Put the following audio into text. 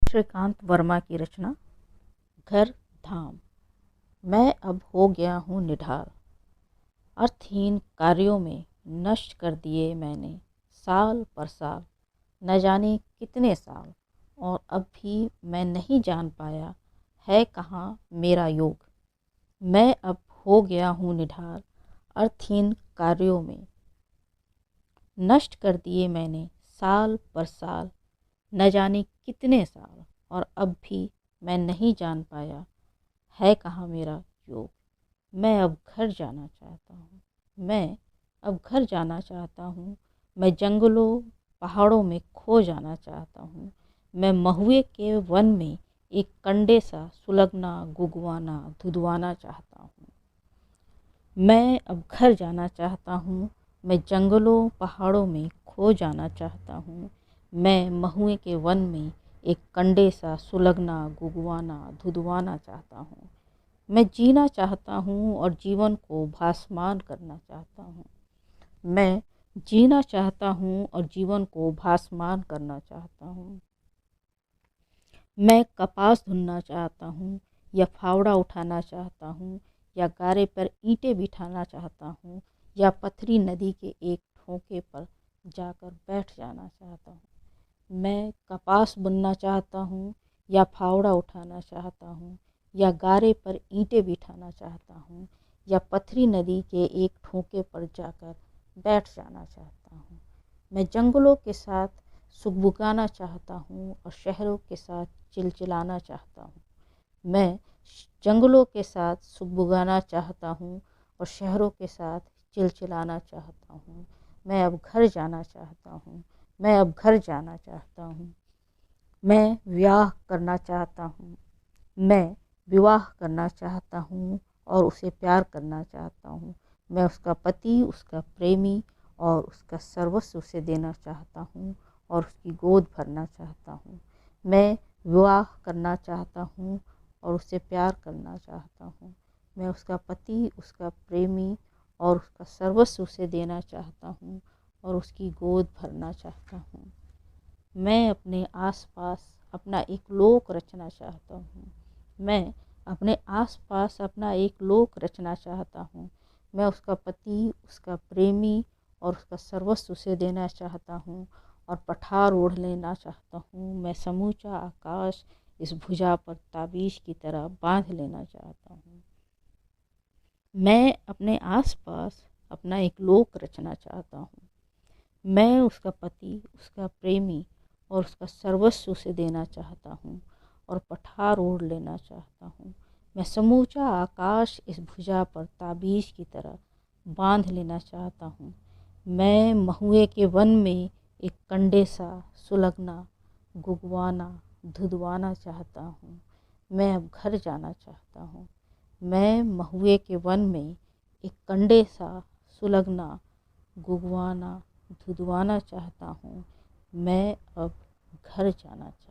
श्रीकांत वर्मा की रचना। घर धाम। मैं अब हो गया हूँ निढाल, अर्थहीन कार्यों में नष्ट कर दिए मैंने साल पर साल, न जाने कितने साल, और अब भी मैं नहीं जान पाया है कहाँ मेरा योग। मैं अब हो गया हूँ निढाल, अर्थहीन कार्यों में नष्ट कर दिए मैंने साल पर साल, न जाने कितने साल, और अब भी मैं नहीं जान पाया है कहाँ मेरा योग। मैं अब घर जाना चाहता हूँ, मैं अब घर जाना चाहता हूँ। मैं जंगलों पहाड़ों में खो जाना चाहता हूँ। मैं महुए के वन में एक कंडे सा सुलगना गुगवाना धुधवाना चाहता हूँ। मैं अब घर जाना चाहता हूँ। मैं जंगलों पहाड़ों में खो जाना चाहता हूँ। मैं महुए के वन में एक कंडे सा सुलगना गुगवाना धुधवाना चाहता हूँ। मैं जीना चाहता हूँ और जीवन को भासमान करना चाहता हूँ। मैं जीना चाहता हूँ और जीवन को भासमान करना चाहता हूँ। मैं कपास धुनना चाहता हूँ या फावड़ा उठाना चाहता हूँ, या गारे पर ईंटें बिठाना चाहता हूँ, या पथरी नदी के एक ठोके पर जाकर बैठ जाना चाहता हूँ। मैं कपास बुनना चाहता हूँ या फावड़ा उठाना चाहता हूँ, या गारे पर ईंटें बिठाना चाहता हूँ, या पथरी नदी के एक ठोके पर जाकर बैठ जाना चाहता हूँ। मैं जंगलों के साथ सुगबुगाना चाहता हूँ और शहरों के साथ चिलचिलाना चाहता हूँ। मैं जंगलों के साथ सुगबुगाना चाहता हूँ और शहरों के साथ चिलचिलाना चाहता हूँ। मैं अब घर जाना चाहता हूँ, मैं अब घर जाना चाहता हूँ। मैं विवाह करना चाहता हूँ, मैं विवाह करना चाहता हूँ और उसे प्यार करना चाहता हूँ। मैं उसका पति, उसका प्रेमी और उसका सर्वस्व उसे देना चाहता हूँ और उसकी गोद भरना चाहता हूँ। मैं विवाह करना चाहता हूँ और उसे प्यार करना चाहता हूँ। मैं उसका पति, उसका प्रेमी और उसका सर्वस्व उसे देना चाहता हूँ और उसकी गोद भरना चाहता हूँ। मैं अपने आसपास अपना एक लोक रचना चाहता हूँ। मैं अपने आसपास अपना एक लोक रचना चाहता हूँ। मैं उसका पति, उसका प्रेमी और उसका सर्वस्व उसे देना चाहता हूँ और पठार ओढ़ लेना चाहता हूँ। मैं समूचा आकाश इस भुजा पर ताबीज की तरह बांध लेना चाहता हूँ। मैं अपने आसपास अपना एक लोक रचना चाहता हूँ। मैं उसका पति, उसका प्रेमी और उसका सर्वस्व उसे देना चाहता हूँ और पठार ओढ़ लेना चाहता हूँ। मैं समूचा आकाश इस भुजा पर ताबीज की तरह बांध लेना चाहता हूँ। मैं महुए के वन में एक कंडे सा सुलगना गुगवाना धुधवाना चाहता हूँ। मैं अब घर जाना चाहता हूँ। मैं महुए के वन में एक कंडे सा सुलगना गुगवाना धुधवाना चाहता हूँ। मैं अब घर जाना चाहता हूँ।